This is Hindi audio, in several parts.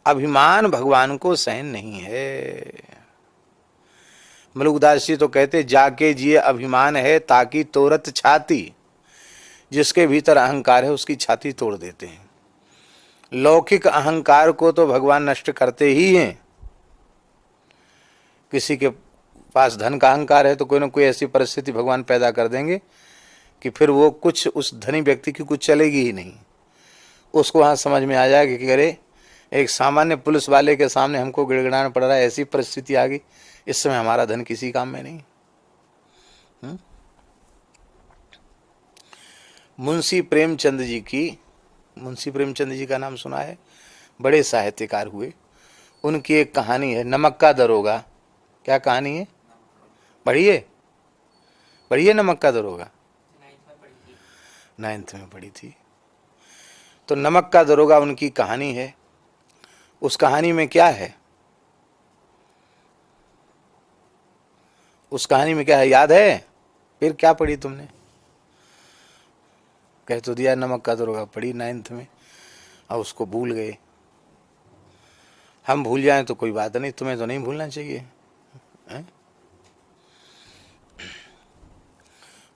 अभिमान भगवान को सहन नहीं है। मलुकदास जी तो कहते, जाके जिए अभिमान है ताकि तोरत छाती। जिसके भीतर अहंकार है उसकी छाती तोड़ देते हैं। लौकिक अहंकार को तो भगवान नष्ट करते ही हैं। किसी के पास धन का अहंकार है तो कोई ना कोई ऐसी परिस्थिति भगवान पैदा कर देंगे कि फिर वो कुछ उस धनी व्यक्ति की कुछ चलेगी ही नहीं। उसको वहाँ समझ में आ जाएगा कि अरे एक सामान्य पुलिस वाले के सामने हमको गिड़गिड़ाना पड़ रहा है, ऐसी परिस्थिति आ गई, इस समय हमारा धन किसी काम में नहीं। मुंशी प्रेमचंद जी का नाम सुना है, बड़े साहित्यकार हुए। उनकी एक कहानी है, नमक का दरोगा। क्या कहानी है? पढ़िए पढ़िए, नमक का दरोगा। 9th में पढ़ी थी। तो नमक का दरोगा उनकी कहानी है। उस कहानी में क्या है? उस कहानी में क्या है याद है? फिर क्या पढ़ी तुमने? कह तो दिया नमक का दरोगा पढ़ी 9th में, और उसको भूल गए। हम भूल जाएं तो कोई बात नहीं, तुम्हें तो नहीं भूलना चाहिए है?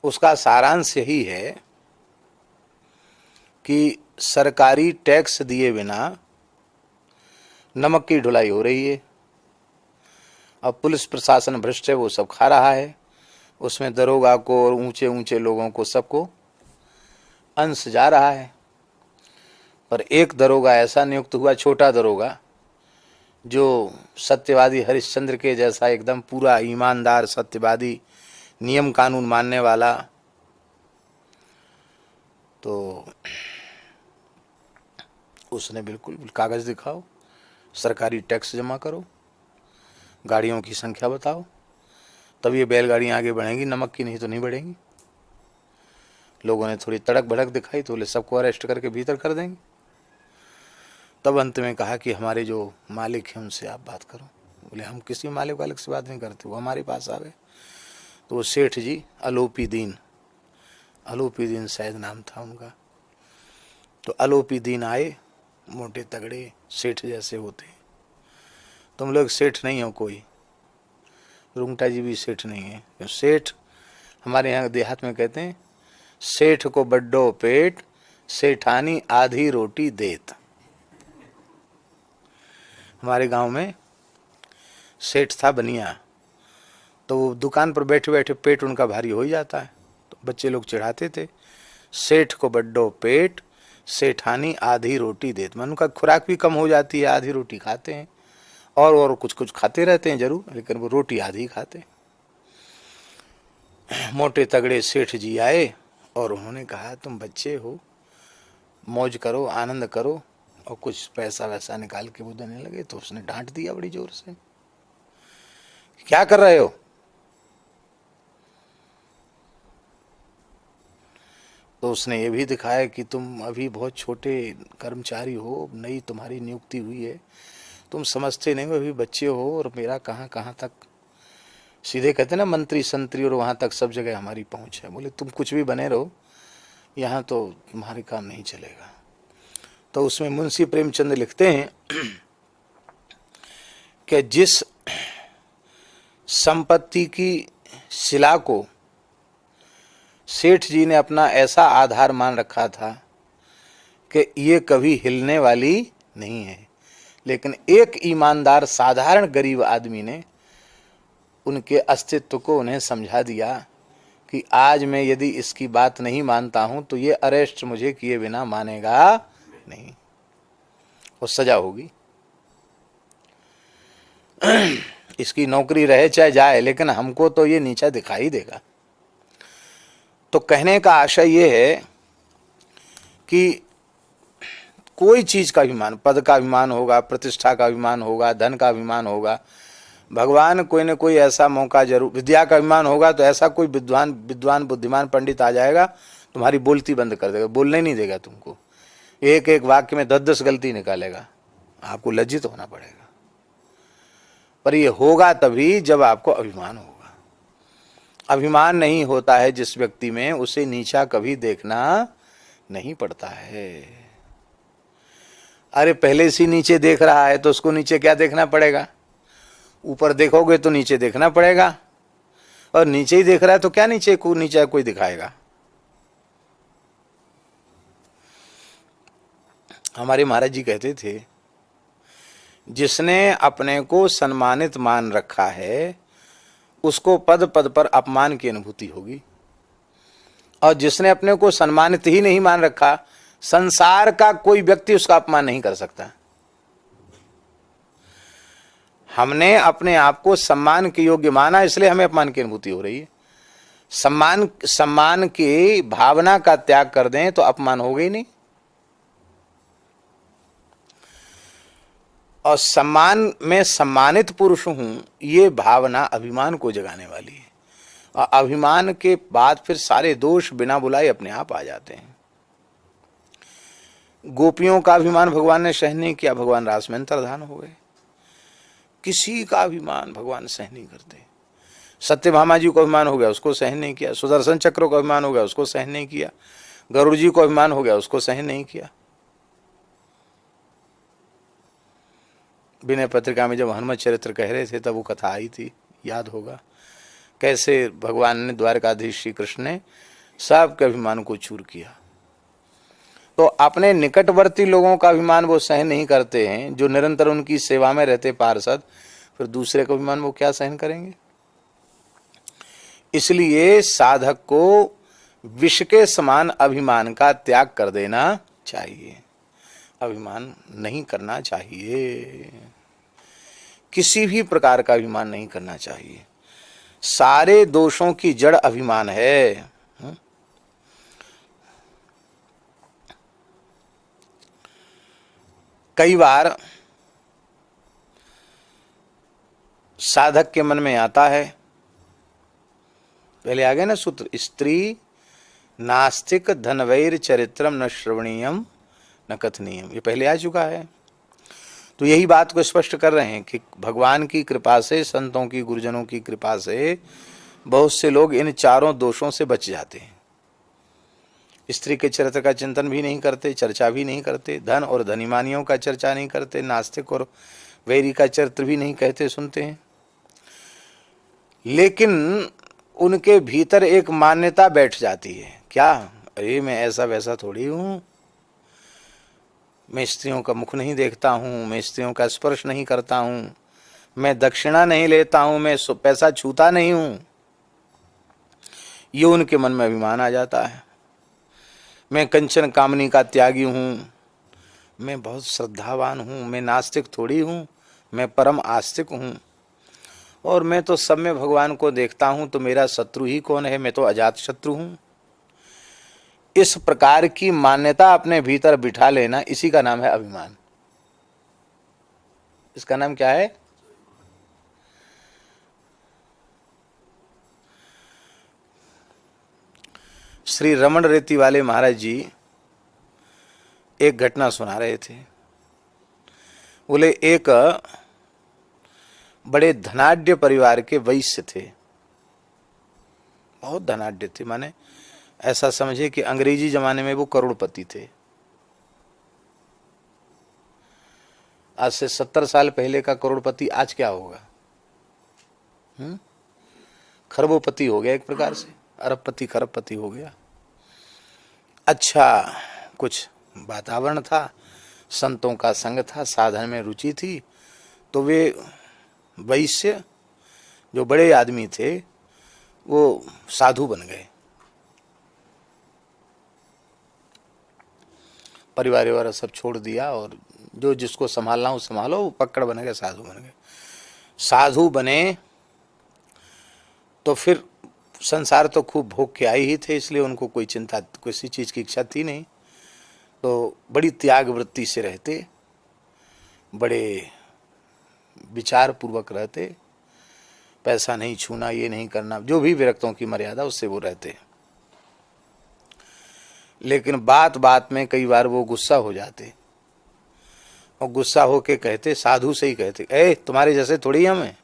उसका सारांश यही है कि सरकारी टैक्स दिए बिना नमक की ढुलाई हो रही है। अब पुलिस प्रशासन भ्रष्ट है, वो सब खा रहा है। उसमें दरोगा को और ऊंचे ऊंचे लोगों को सबको अंश जा रहा है। पर एक दरोगा ऐसा नियुक्त हुआ, छोटा दरोगा, जो सत्यवादी हरिश्चंद्र के जैसा एकदम पूरा ईमानदार सत्यवादी, नियम कानून मानने वाला। तो उसने बिल्कुल कागज दिखाओ, सरकारी टैक्स जमा करो, गाड़ियों की संख्या बताओ, तब ये बैलगाड़ियाँ आगे बढ़ेंगी, नमक की नहीं तो नहीं बढ़ेंगी। लोगों ने थोड़ी तड़क भड़क दिखाई तो बोले सबको अरेस्ट करके भीतर कर देंगे। तब अंत में कहा कि हमारे जो मालिक हैं उनसे आप बात करो। बोले हम किसी मालिक वालिक से बात नहीं करते, वो हमारे पास आ गए। तो वो सेठ जी अलोपी दीन शायद नाम था उनका। तो अलोपी दीन आए, मोटे तगड़े सेठ जैसे होते। तुम लोग सेठ नहीं हो कोई, रुंगटा जी भी सेठ नहीं है। सेठ हमारे यहाँ देहात में कहते हैं, सेठ को बड्डो पेट, सेठानी आधी रोटी देत। हमारे गांव में सेठ था बनिया, तो वो दुकान पर बैठे बैठे पेट उनका भारी हो ही जाता है, तो बच्चे लोग चिढ़ाते थे, सेठ को बड्डो पेट, सेठानी आधी रोटी देत। मन उनका खुराक भी कम हो जाती है, आधी रोटी खाते हैं, और कुछ कुछ खाते रहते हैं जरूर, लेकिन वो रोटी आधी खाते हैं। मोटे तगड़े सेठ जी आए और उन्होंने कहा तुम बच्चे हो, मौज करो, आनंद करो, और कुछ पैसा वैसा निकाल के वो देने लगे। तो उसने डांट दिया बड़ी जोर से, क्या कर रहे हो? तो उसने ये भी दिखाया कि तुम अभी बहुत छोटे कर्मचारी हो, नई तुम्हारी नियुक्ति हुई है, तुम समझते नहीं हो, अभी बच्चे हो, और मेरा कहाँ कहाँ तक, सीधे कहते ना मंत्री संतरी, और वहाँ तक सब जगह हमारी पहुँच है। बोले तुम कुछ भी बने रहो, यहाँ तो तुम्हारे काम नहीं चलेगा। तो उसमें मुंशी प्रेमचंद लिखते हैं कि जिस संपत्ति की शिला को सेठ जी ने अपना ऐसा आधार मान रखा था कि ये कभी हिलने वाली नहीं है, लेकिन एक ईमानदार साधारण गरीब आदमी ने उनके अस्तित्व को उन्हें समझा दिया कि आज मैं यदि इसकी बात नहीं मानता हूं तो ये अरेस्ट मुझे किए बिना मानेगा नहीं, वो सजा होगी। इसकी नौकरी रहे चाहे जाए, लेकिन हमको तो ये नीचा दिखाई देगा। तो कहने का आशय ये है कि कोई चीज का अभिमान, पद का अभिमान होगा, प्रतिष्ठा का अभिमान होगा, धन का अभिमान होगा, भगवान कोई न कोई ऐसा मौका जरूर, विद्या का अभिमान होगा तो ऐसा कोई विद्वान बुद्धिमान पंडित आ जाएगा, तुम्हारी बोलती बंद कर देगा, बोलने नहीं देगा तुमको, एक एक वाक्य में 10-10 गलती निकालेगा, आपको लज्जित होना पड़ेगा। पर ये होगा तभी जब आपको अभिमान होगा। अभिमान नहीं होता है जिस व्यक्ति में, उसे नीचा कभी देखना नहीं पड़ता है। अरे पहले से नीचे देख रहा है तो उसको नीचे क्या देखना पड़ेगा? ऊपर देखोगे तो नीचे देखना पड़ेगा, और नीचे ही देख रहा है तो क्या नीचे को नीचे कोई दिखाएगा? हमारे महाराज जी कहते थे, जिसने अपने को सम्मानित मान रखा है उसको पद पद पर अपमान की अनुभूति होगी, और जिसने अपने को सम्मानित ही नहीं मान रखा, संसार का कोई व्यक्ति उसका अपमान नहीं कर सकता। हमने अपने आप को सम्मान के योग्य माना, इसलिए हमें अपमान की अनुभूति हो रही है। सम्मान की भावना का त्याग कर दें तो अपमान हो गई नहीं। और सम्मान में सम्मानित पुरुष हूं, ये भावना अभिमान को जगाने वाली है, और अभिमान के बाद फिर सारे दोष बिना बुलाए अपने आप आ जाते हैं। गोपियों का अभिमान भगवान ने सहन नहीं किया, भगवान रास में अंतर्धान हो गए। किसी का अभिमान भगवान सहन नहीं करते। सत्यभामा जी को अभिमान हो गया, उसको सहन नहीं किया। सुदर्शन चक्र को अभिमान हो गया, उसको सहन नहीं किया। गरुड़ जी को अभिमान हो गया, उसको सहन नहीं किया। विनय पत्रिका में जब हनुमत चरित्र कह रहे थे तब वो कथा आई थी, याद होगा, कैसे भगवान ने द्वारकाधीश श्री कृष्ण ने सबके अभिमान को चूर किया। तो अपने निकटवर्ती लोगों का अभिमान वो सहन नहीं करते हैं, जो निरंतर उनकी सेवा में रहते पार्षद, फिर दूसरे का अभिमान वो क्या सहन करेंगे? इसलिए साधक को विष के समान अभिमान का त्याग कर देना चाहिए, अभिमान नहीं करना चाहिए, किसी भी प्रकार का अभिमान नहीं करना चाहिए। सारे दोषों की जड़ अभिमान है। कई बार साधक के मन में आता है, पहले आ गए ना सूत्र, स्त्री नास्तिक धनवैर चरित्रम न श्रवणीयम न कथनीयम, ये पहले आ चुका है। तो यही बात को स्पष्ट कर रहे हैं कि भगवान की कृपा से, संतों की, गुरुजनों की कृपा से बहुत से लोग इन चारों दोषों से बच जाते हैं। स्त्री के चरित्र का चिंतन भी नहीं करते, चर्चा भी नहीं करते, धन और धनीमानियों का चर्चा नहीं करते, नास्तिक और वैरी का चरित्र भी नहीं कहते सुनते हैं। लेकिन उनके भीतर एक मान्यता बैठ जाती है, क्या? अरे मैं ऐसा वैसा थोड़ी हूं, मैं स्त्रियों का मुख नहीं देखता हूं, मैं स्त्रियों का स्पर्श नहीं करता हूं, मैं दक्षिणा नहीं लेता हूं, मैं पैसा छूता नहीं हूं। ये उनके मन में अभिमान आ जाता है। मैं कंचन कामनी का त्यागी हूँ, मैं बहुत श्रद्धावान हूँ, मैं नास्तिक थोड़ी हूँ, मैं परम आस्तिक हूँ, और मैं तो सब में भगवान को देखता हूँ, तो मेरा शत्रु ही कौन है, मैं तो अजात शत्रु हूँ। इस प्रकार की मान्यता अपने भीतर बिठा लेना, इसी का नाम है अभिमान। इसका नाम क्या है? श्री रमण रेती वाले महाराज जी एक घटना सुना रहे थे। बोले एक बड़े धनाढ्य परिवार के वैश्य थे, बहुत धनाढ्य थे, माने ऐसा समझे कि अंग्रेजी जमाने में वो करोड़पति थे। आज से 70 साल पहले का करोड़पति आज क्या होगा? खरबोपति हो गया एक प्रकार से, अरबपति खरबपति हो गया। अच्छा कुछ वातावरण था, संतों का संग था, साधन में रुचि थी, तो वे वैश्य जो बड़े आदमी थे वो साधु बन गए। परिवार वाला सब छोड़ दिया और जो जिसको संभालना हो संभालो, वो पकड़ बन गए, साधु बन गए। साधु बने तो फिर संसार तो खूब भोग के आए ही थे, इसलिए उनको कोई चिंता, किसी चीज़ की इच्छा थी नहीं। तो बड़ी त्याग वृत्ति से रहते, बड़े विचार पूर्वक रहते, पैसा नहीं छूना, ये नहीं करना, जो भी विरक्तों की मर्यादा उससे वो रहते। लेकिन बात बात में कई बार वो गुस्सा हो जाते, और गुस्सा होके कहते, साधु से ही कहते, ए तुम्हारे जैसे थोड़ी हम हैं,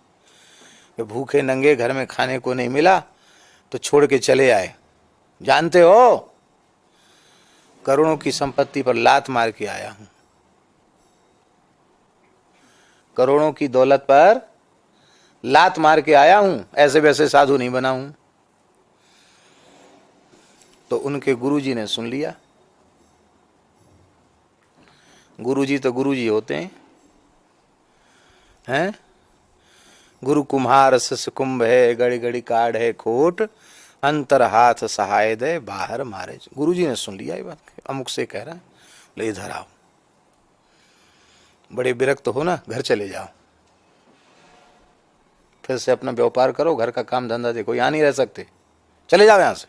भूखे नंगे घर में खाने को नहीं मिला तो छोड़ के चले आए, जानते हो करोड़ों की संपत्ति पर लात मार के आया हूं। करोड़ों की दौलत पर लात मार के आया हूं, ऐसे वैसे साधु नहीं बना हूं। तो उनके गुरुजी ने सुन लिया। गुरुजी तो गुरुजी होते हैं। गुरु कुम्हार सस कुंभ है, गड़ी गड़ी काढ़ है खोट, अंतर हाथ सहाय दे बाहर मारे। गुरुजी ने सुन लिया ये बात, अमुक से कह रहा है, ले इधर आओ। बड़े विरक्त हो ना, घर चले जाओ, फिर से अपना व्यापार करो, घर का काम धंधा देखो, यहां नहीं रह सकते, चले जाओ यहां से।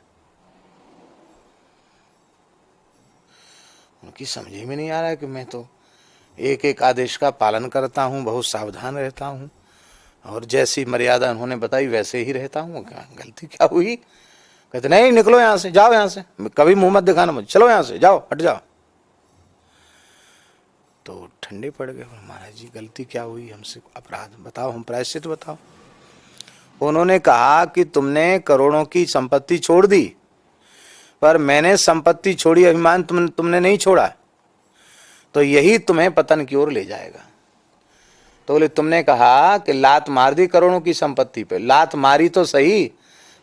उनकी समझ में नहीं आ रहा है कि मैं तो एक एक आदेश का पालन करता हूं, बहुत सावधान रहता हूं, और जैसी मर्यादा उन्होंने बताई वैसे ही रहता हूं। क्या गलती क्या हुई? कहते नहीं, निकलो यहां से, जाओ यहां से, कभी मुंह मत दिखाना मुझे, चलो यहां से, जाओ, हट जाओ। तो ठंडे पड़ गए, महाराज जी गलती क्या हुई, हमसे अपराध बताओ, हम प्रायश्चित बताओ। उन्होंने कहा कि तुमने करोड़ों की संपत्ति छोड़ दी, पर मैंने संपत्ति छोड़ी, अभिमान तुमने नहीं छोड़ा, तो यही तुम्हें पतन की ओर ले जाएगा। तो बोले तुमने कहा कि लात मार दी करोड़ों की संपत्ति पे, लात मारी तो सही,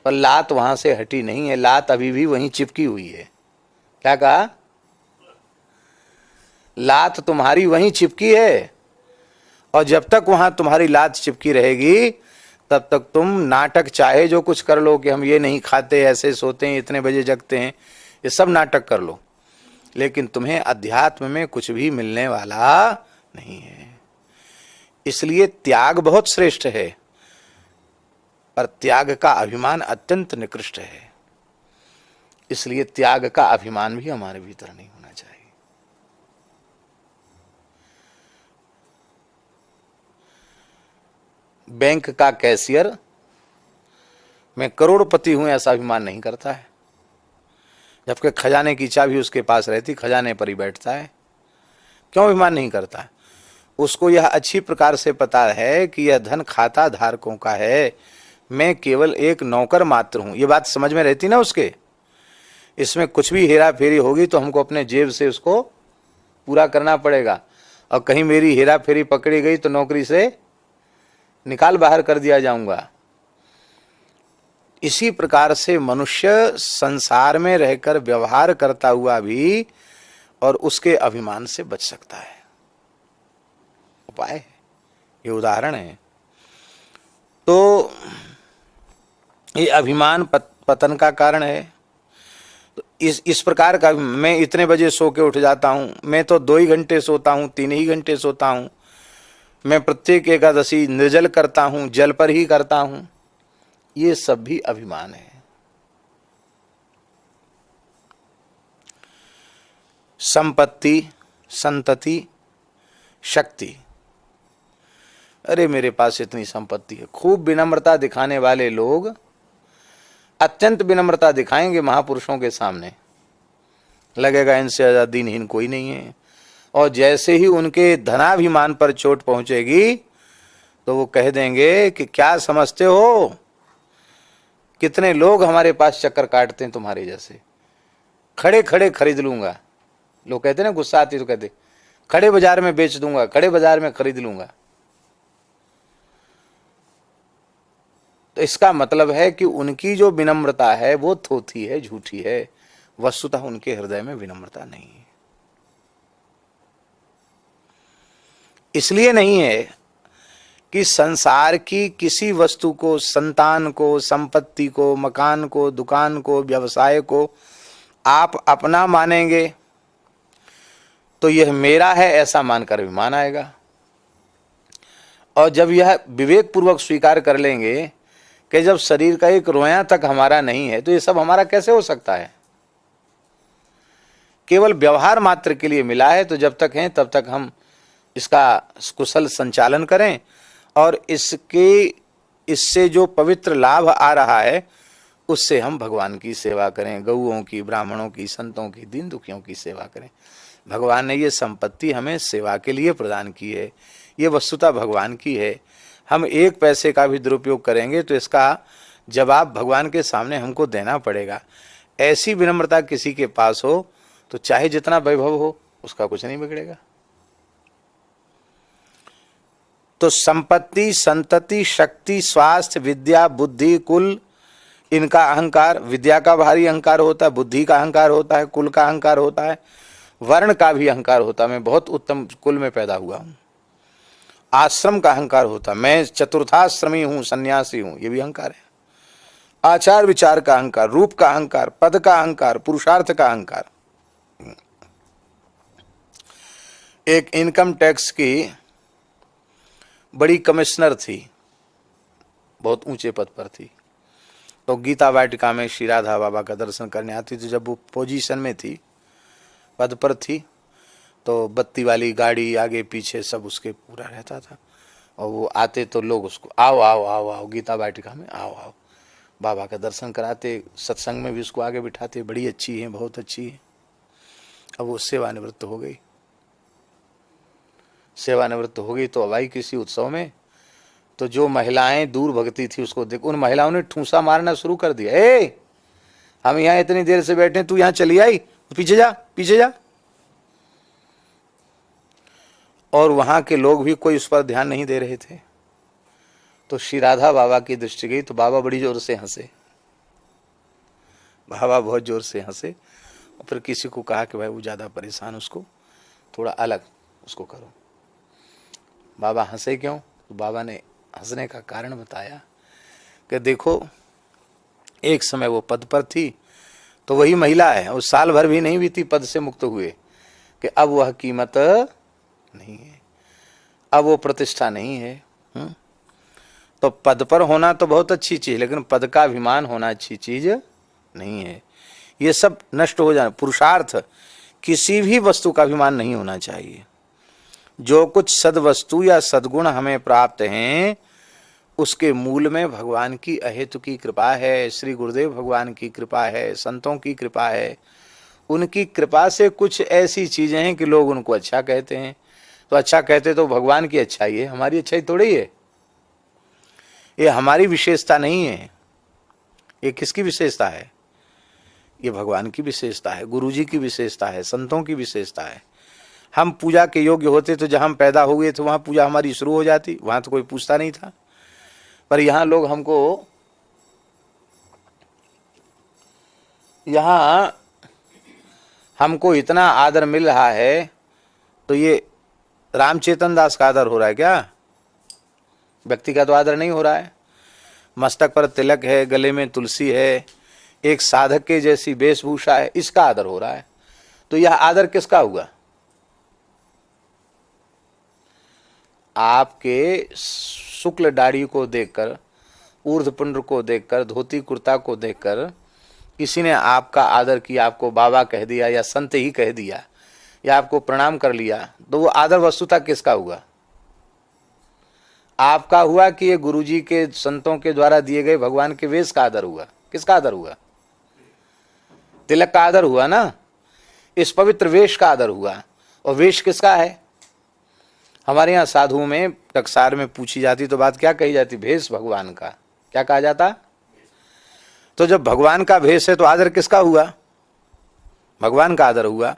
पर लात वहां से हटी नहीं है, लात अभी भी वहीं चिपकी हुई है। क्या कहा? लात तुम्हारी वहीं चिपकी है, और जब तक वहां तुम्हारी लात चिपकी रहेगी तब तक तुम नाटक चाहे जो कुछ कर लो कि हम ये नहीं खाते, ऐसे सोते हैं, इतने बजे जगते हैं, ये सब नाटक कर लो, लेकिन तुम्हें अध्यात्म में कुछ भी मिलने वाला नहीं है। इसलिए त्याग बहुत श्रेष्ठ है, पर त्याग का अभिमान अत्यंत निकृष्ट है। इसलिए त्याग का अभिमान भी हमारे भीतर नहीं होना चाहिए। बैंक का कैशियर मैं करोड़पति हूं ऐसा अभिमान नहीं करता है, जबकि खजाने की चाबी उसके पास रहती, खजाने पर ही बैठता है। क्यों अभिमान नहीं करता है? उसको यह अच्छी प्रकार से पता है कि यह धन खाता धारकों का है, मैं केवल एक नौकर मात्र हूं। ये बात समझ में रहती ना उसके, इसमें कुछ भी हेरा फेरी होगी तो हमको अपने जेब से उसको पूरा करना पड़ेगा, और कहीं मेरी हेरा फेरी पकड़ी गई तो नौकरी से निकाल बाहर कर दिया जाऊंगा। इसी प्रकार से मनुष्य संसार में रहकर व्यवहार करता हुआ भी और उसके अभिमान से बच सकता है। उपाय है, ये उदाहरण है। तो ये अभिमान पतन का कारण है। तो इस प्रकार का, मैं इतने बजे सो के उठ जाता हूं, मैं तो 2 ही घंटे सोता हूं, 3 ही घंटे सोता हूं, मैं प्रत्येक एकादशी निर्जल करता हूं, जल पर ही करता हूं, ये सब भी अभिमान है। संपत्ति, संतति, शक्ति, अरे मेरे पास इतनी संपत्ति है। खूब विनम्रता दिखाने वाले लोग अत्यंत विनम्रता दिखाएंगे महापुरुषों के सामने, लगेगा इनसे ज्यादा दीनहीन कोई नहीं है। और जैसे ही उनके धनाभिमान पर चोट पहुंचेगी तो वो कह देंगे कि क्या समझते हो, कितने लोग हमारे पास चक्कर काटते हैं तुम्हारे जैसे, खड़े खड़े खरीद लूंगा। लोग कहते हैं ना, गुस्सा आती तो कहते खड़े बाजार में बेच दूंगा, खड़े बाजार में खरीद लूंगा। तो इसका मतलब है कि उनकी जो विनम्रता है वो थोथी है, झूठी है, वस्तुतः उनके हृदय में विनम्रता नहीं है। इसलिए नहीं है कि संसार की किसी वस्तु को, संतान को, संपत्ति को, मकान को, दुकान को, व्यवसाय को आप अपना मानेंगे तो यह मेरा है ऐसा मानकर अभिमान आएगा। और जब यह विवेक पूर्वक स्वीकार कर लेंगे कि जब शरीर का एक रोया तक हमारा नहीं है तो ये सब हमारा कैसे हो सकता है, केवल व्यवहार मात्र के लिए मिला है, तो जब तक है तब तक हम इसका कुशल संचालन करें, और इससे जो पवित्र लाभ आ रहा है उससे हम भगवान की सेवा करें, गौओं की, ब्राह्मणों की, संतों की, दीन दुखियों की सेवा करें। भगवान ने ये संपत्ति हमें सेवा के लिए प्रदान की है, ये वस्तुतः भगवान की है। हम 1 पैसे का भी दुरुपयोग करेंगे तो इसका जवाब भगवान के सामने हमको देना पड़ेगा। ऐसी विनम्रता किसी के पास हो तो चाहे जितना वैभव हो उसका कुछ नहीं बिगड़ेगा। तो संपत्ति, संतति, शक्ति, स्वास्थ्य, विद्या, बुद्धि, कुल, इनका अहंकार, विद्या का भारी अहंकार होता है, बुद्धि का अहंकार होता है, कुल का अहंकार होता है, वर्ण का भी अहंकार होता है, मैं बहुत उत्तम कुल में पैदा हुआ हूं। आश्रम का अहंकार होता है, मैं चतुर्थाश्रमी हूं, सन्यासी हूं, ये भी अहंकार है। आचार विचार का अहंकार, रूप का अहंकार, पद का अहंकार, पुरुषार्थ का अहंकार। एक इनकम टैक्स की बड़ी कमिश्नर थी, बहुत ऊंचे पद पर थी, तो गीता वाटिका में श्री राधा बाबा का दर्शन करने आती थी। जब वो पोजीशन में थी, पद पर थी, तो बत्ती वाली गाड़ी आगे पीछे सब उसके पूरा रहता था, और वो आते तो लोग उसको आओ आओ आओ आओ गीता वाटिका में आओ आओ, बाबा का दर्शन कराते, सत्संग में भी उसको आगे बिठाते, बड़ी अच्छी है, बहुत अच्छी है। अब वो सेवानिवृत्त हो गई, सेवानिवृत्त हो गई तो अब आई किसी उत्सव में, तो जो महिलाएं दूर भगती थी उसको देख, उन महिलाओं ने ठूंसा मारना शुरू कर दिया, ए हम यहाँ इतनी देर से बैठे, तू यहाँ चली आई, पीछे जा पीछे जा। और वहां के लोग भी कोई उस पर ध्यान नहीं दे रहे थे। तो श्री राधा बाबा की दृष्टि गई तो बाबा बड़ी जोर से हंसे, बाबा बहुत जोर से हंसे, और फिर किसी को कहा कि भाई वो ज्यादा परेशान, उसको थोड़ा अलग उसको करो। बाबा हंसे क्यों? तो बाबा ने हंसने का कारण बताया कि देखो, एक समय वो पद पर थी, तो वही महिला है, और साल भर भी नहीं बीती पद से मुक्त हुए, कि अब वह कीमत नहीं है, अब वो प्रतिष्ठा नहीं है। तो पद पर होना तो बहुत अच्छी चीज, लेकिन पद का अभिमान होना अच्छी चीज नहीं है। ये सब नष्ट हो जाए। पुरुषार्थ, किसी भी वस्तु का अभिमान नहीं होना चाहिए। जो कुछ सद्वस्तु या सद्गुण हमें प्राप्त हैं, उसके मूल में भगवान की अहेतु की कृपा है, श्री गुरुदेव भगवान की कृपा है, संतों की कृपा है। उनकी कृपा से कुछ ऐसी चीजें हैं कि लोग उनको अच्छा कहते हैं। तो अच्छा कहते तो भगवान की अच्छाई है, हमारी अच्छाई थोड़ी है। ये हमारी विशेषता नहीं है। ये किसकी विशेषता है? ये भगवान की विशेषता है, गुरु जी की विशेषता है, संतों की विशेषता है। हम पूजा के योग्य होते तो जहां हम पैदा हो गए थे वहां पूजा हमारी शुरू हो जाती, वहां तो कोई पूछता नहीं था। पर यहां लोग हमको इतना आदर मिल रहा है, तो ये रामचेतन दास का आदर हो रहा है क्या? व्यक्ति का तो आदर नहीं हो रहा है। मस्तक पर तिलक है, गले में तुलसी है, एक साधक के जैसी वेशभूषा है, इसका आदर हो रहा है। तो यह आदर किसका हुआ? आपके शुक्ल दाढ़ी को देखकर, ऊर्ध्वपुंड्र को देखकर, धोती कुर्ता को देखकर किसी ने आपका आदर किया, आपको बाबा कह दिया या संत ही कह दिया या आपको प्रणाम कर लिया, तो वो आदर वस्तुतः किसका हुआ? आपका हुआ कि ये गुरुजी के, संतों के द्वारा दिए गए भगवान के वेश का आदर हुआ? किसका आदर हुआ? तिलक का आदर हुआ ना, इस पवित्र वेश का आदर हुआ। और वेश किसका है? हमारे यहाँ साधुओं में, टकसार में पूछी जाती तो बात क्या कही जाती? भेष भगवान का। क्या कहा जाता? तो जब भगवान का भेष है तो आदर किसका हुआ? भगवान का आदर हुआ।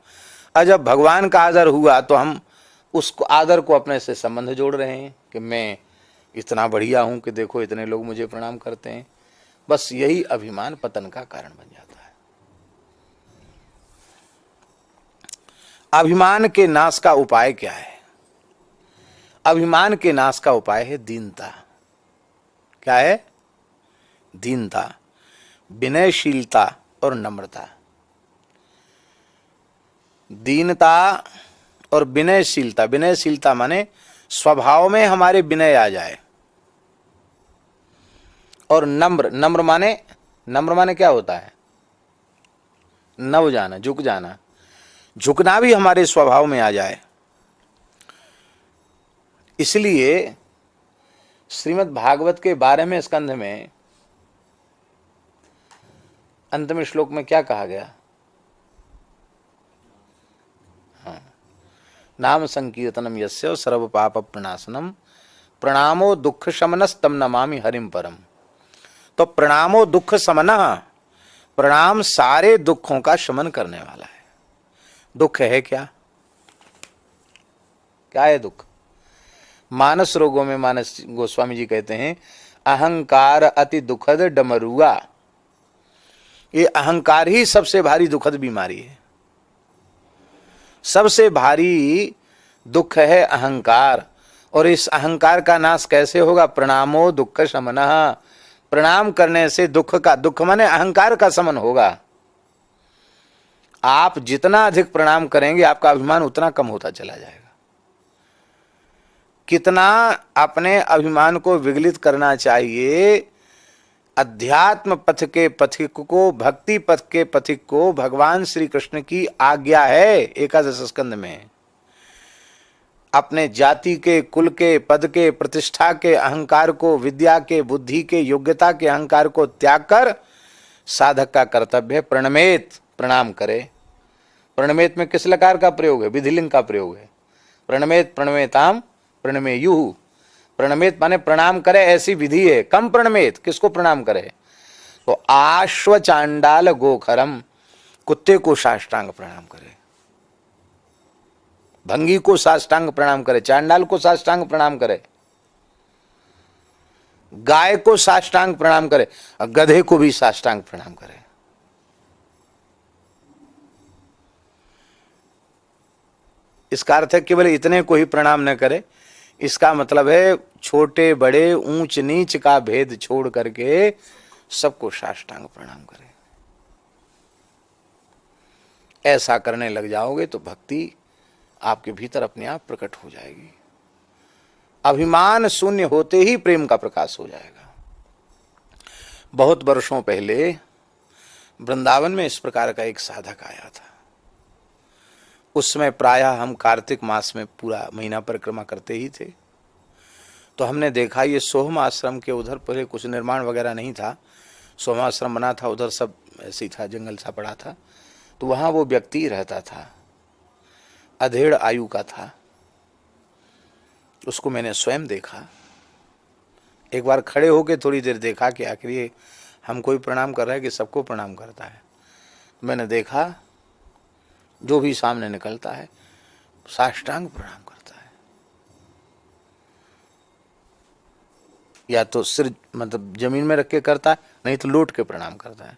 और जब भगवान का आदर हुआ तो हम उसको, आदर को अपने से संबंध जोड़ रहे हैं कि मैं इतना बढ़िया हूं कि देखो इतने लोग मुझे प्रणाम करते हैं। बस यही अभिमान पतन का कारण बन जाता है। अभिमान के नाश का उपाय क्या है? अभिमान के नाश का उपाय है दीनता। क्या है? दीनता, विनयशीलता और नम्रता। दीनता और विनयशीलता। विनयशीलता माने स्वभाव में हमारे विनय आ जाए। और नम्र, नम्र माने क्या होता है? नव जाना, झुक जाना। झुकना भी हमारे स्वभाव में आ जाए। इसलिए श्रीमद् भागवत के 12वें स्कंध में अंतिम श्लोक में क्या कहा गया? नाम संकीर्तनम यस्य सर्व पाप प्रणाशनम प्रणामो दुख शमनस्तम नमामि हरिम परम। तो प्रणामो दुख शमनः, प्रणाम सारे दुखों का शमन करने वाला है। दुख है क्या? क्या है दुख? मानस रोगों में मानस गोस्वामी जी कहते हैं अहंकार अति दुखद डमरुआ। ये अहंकार ही सबसे भारी दुखद बीमारी है। सबसे भारी दुख है अहंकार। और इस अहंकार का नाश कैसे होगा? प्रणामो दुख शमनः। प्रणाम करने से दुख का, दुख माने अहंकार का शमन होगा। आप जितना अधिक प्रणाम करेंगे आपका अभिमान उतना कम होता चला जाएगा। कितना अपने अभिमान को विगलित करना चाहिए। अध्यात्म पथ के पथिक को, भक्ति पथ के पथिक को भगवान श्री कृष्ण की आज्ञा है एकादश स्कंद में। अपने जाति के, कुल के, पद के, प्रतिष्ठा के अहंकार को, विद्या के, बुद्धि के, योग्यता के अहंकार को त्याग कर साधक का कर्तव्य है प्रणमेत, प्रणाम करे। प्रणमेत में किस लकार का प्रयोग है? विधिलिंग का प्रयोग है। प्रणमेत प्रणमेताम प्रणमेयुः। प्रणमेत माने प्रणाम करे ऐसी विधि है। कम प्रणमेत, किसको प्रणाम करे? तो आश्व चांडाल गोखरम, कुत्ते को साष्टांग प्रणाम करे, भंगी को साष्टांग प्रणाम करे, चांडाल को साष्टांग प्रणाम करे, गाय को साष्टांग प्रणाम करे, गधे को भी साष्टांग प्रणाम करे। इसका अर्थ है केवल इतने को ही प्रणाम न करे। इसका मतलब है छोटे बड़े ऊंच नीच का भेद छोड़ करके सबको साष्टांग प्रणाम करे। ऐसा करने लग जाओगे तो भक्ति आपके भीतर अपने आप प्रकट हो जाएगी। अभिमान शून्य होते ही प्रेम का प्रकाश हो जाएगा। बहुत वर्षों पहले वृंदावन में इस प्रकार का एक साधक आया था। उसमें प्रायः हम कार्तिक मास में पूरा महीना परिक्रमा करते ही थे। तो हमने देखा ये सोहम आश्रम के उधर पहले कुछ निर्माण वगैरह नहीं था, सोहम आश्रम बना था, उधर सब ऐसे ही था, जंगल सा पड़ा था। तो वहाँ वो व्यक्ति रहता था, अधेड़ आयु का था। उसको मैंने स्वयं देखा। एक बार खड़े होके थोड़ी देर देखा कि आखिर ये हमको ही प्रणाम कर रहा है कि सबको प्रणाम करता है। मैंने देखा जो भी सामने निकलता है साष्टांग प्रणाम करता है। या तो सिर मतलब जमीन में रख के करता है, नहीं तो लौट के प्रणाम करता है।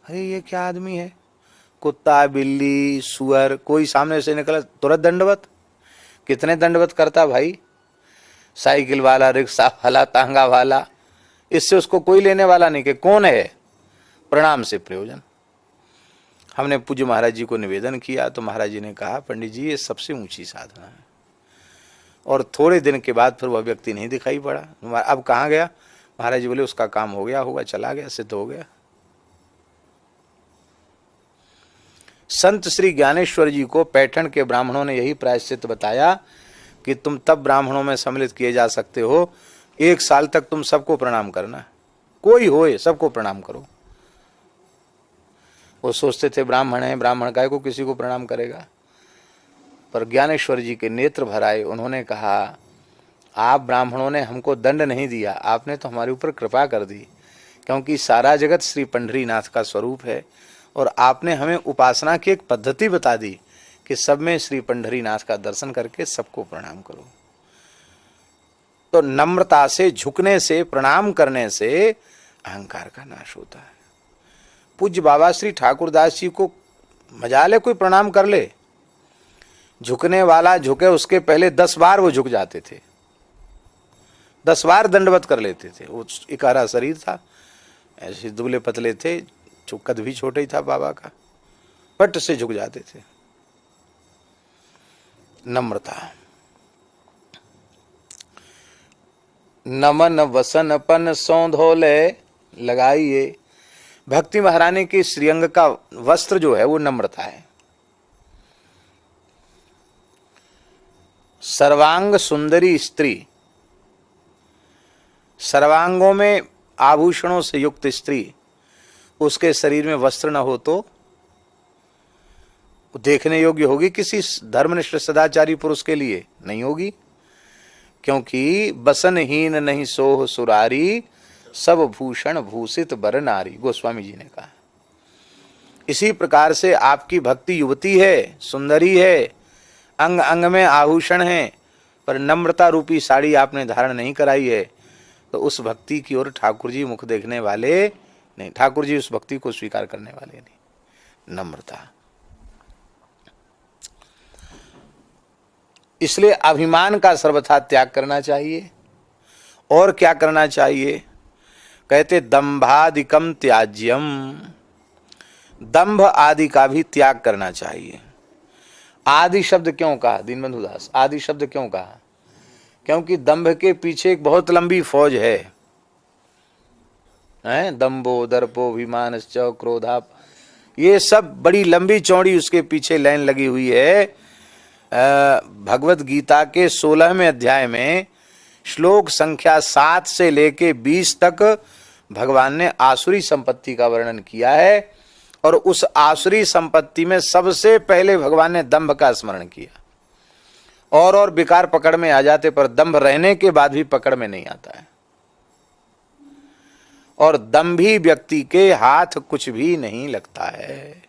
अरे ये क्या आदमी है? कुत्ता, बिल्ली, सुअर कोई सामने से निकला तुरंत दंडवत। कितने दंडवत करता भाई? साइकिल वाला, रिक्शा वाला, तांगा वाला, इससे उसको कोई लेने वाला नहीं कि कौन है। प्रणाम से प्रयोजन। हमने पूज्य महाराज जी को निवेदन किया तो महाराज जी ने कहा पंडित जी ये सबसे ऊंची साधना है। और थोड़े दिन के बाद फिर वह व्यक्ति नहीं दिखाई पड़ा। अब कहाँ गया? महाराज जी बोले उसका काम हो गया होगा, चला गया, सिद्ध हो गया। संत श्री ज्ञानेश्वर जी को पैठण के ब्राह्मणों ने यही प्रायश्चित बताया कि तुम तब ब्राह्मणों में सम्मिलित किए जा सकते हो, 1 साल तक तुम सबको प्रणाम करना, कोई होए सबको प्रणाम करो। वो सोचते थे ब्राह्मण है, ब्राह्मण काय को किसी को प्रणाम करेगा। पर ज्ञानेश्वर जी के नेत्र भर आए। उन्होंने कहा आप ब्राह्मणों ने हमको दंड नहीं दिया, आपने तो हमारे ऊपर कृपा कर दी, क्योंकि सारा जगत श्री पंढरीनाथ का स्वरूप है और आपने हमें उपासना की एक पद्धति बता दी कि सब में श्री पंढरीनाथ का दर्शन करके सबको प्रणाम करो। तो नम्रता से, झुकने से, प्रणाम करने से अहंकार का नाश होता है। पूज्य बाबा श्री ठाकुरदास जी को मजाल है कोई प्रणाम कर ले, झुकने वाला झुके उसके पहले 10 बार वो झुक जाते थे, 10 बार दंडवत कर लेते थे। वो इकारा शरीर था, ऐसे दुबले पतले थे, कद भी छोटा ही था बाबा का, पट से झुक जाते थे। नम्रता। नमन वसन पन सौंधोले लगाइए। भक्ति महारानी की श्रीअंग का वस्त्र जो है वो नम्रता है। सर्वांग सुंदरी स्त्री, सर्वांगों में आभूषणों से युक्त स्त्री, उसके शरीर में वस्त्र न हो तो देखने योग्य होगी किसी धर्मनिष्ठ सदाचारी पुरुष के लिए? नहीं होगी, क्योंकि बसनहीन नहीं सोह सुरारी, सब भूषण भूषित बर नारी, गोस्वामी जी ने कहा। इसी प्रकार से आपकी भक्ति युवती है, सुंदरी है, अंग अंग में आभूषण है, पर नम्रता रूपी साड़ी आपने धारण नहीं कराई है तो उस भक्ति की ओर ठाकुर जी मुख देखने वाले नहीं, ठाकुर जी उस भक्ति को स्वीकार करने वाले नहीं। नम्रता। इसलिए अभिमान का सर्वथा त्याग करना चाहिए। और क्या करना चाहिए? कहते दंभादिकम त्याज्यम, दंभ आदि का भी त्याग करना चाहिए। आदि शब्द क्यों कहा दीनबंधु दास? आदि शब्द क्यों कहा? क्योंकि दंभ के पीछे एक बहुत लंबी फौज है, दंभो दर्पो अभिमानश्च क्रोधा, ये सब बड़ी लंबी चौड़ी उसके पीछे लाइन लगी हुई है। भगवत गीता के 16वें अध्याय में श्लोक संख्या 7 से लेके 20 तक भगवान ने आसुरी संपत्ति का वर्णन किया है, और उस आसुरी संपत्ति में सबसे पहले भगवान ने दंभ का स्मरण किया। और विकार पकड़ में आ जाते, पर दंभ रहने के बाद भी पकड़ में नहीं आता है। और दंभी व्यक्ति के हाथ कुछ भी नहीं लगता है।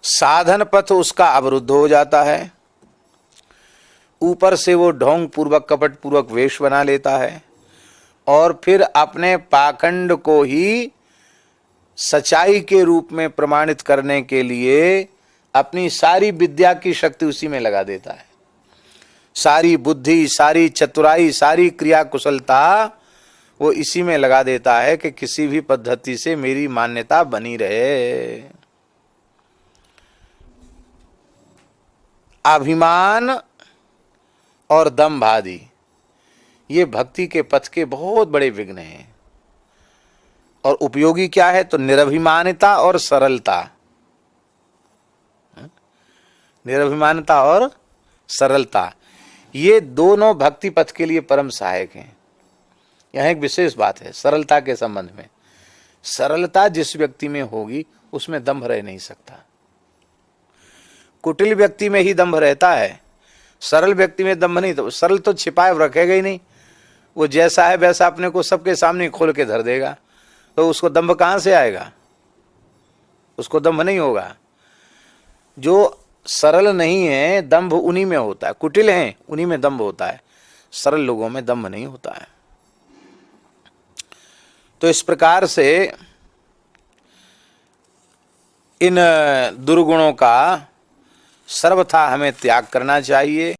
साधन पथ उसका अवरुद्ध हो जाता है। ऊपर से वो ढोंग पूर्वक कपट पूर्वक वेश बना लेता है, और फिर अपने पाखंड को ही सच्चाई के रूप में प्रमाणित करने के लिए अपनी सारी विद्या की शक्ति उसी में लगा देता है। सारी बुद्धि, सारी चतुराई, सारी क्रिया कुशलता वो इसी में लगा देता है कि किसी भी पद्धति से मेरी मान्यता बनी रहे। अभिमान और दंभ आदि ये भक्ति के पथ के बहुत बड़े विघ्न हैं। और उपयोगी क्या है? तो निरभिमानता और सरलता। निरभिमानता और सरलता, ये दोनों भक्ति पथ के लिए परम सहायक हैं। यह एक विशेष बात है सरलता के संबंध में। सरलता जिस व्यक्ति में होगी उसमें दंभ रह नहीं सकता। कुटिल व्यक्ति में ही दंभ रहता है, सरल व्यक्ति में दंभ नहीं। तो सरल तो छिपाए रखेगा ही नहीं, वो जैसा है वैसा अपने को सबके सामने खोल के धर देगा, तो उसको दंभ कहाँ से आएगा? उसको दंभ नहीं होगा। जो सरल नहीं है दंभ उन्हीं में होता है, कुटिल हैं उन्हीं में दंभ होता है, सरल लोगों में दंभ नहीं होता है। तो इस प्रकार से इन दुर्गुणों का सर्वथा हमें त्याग करना चाहिए।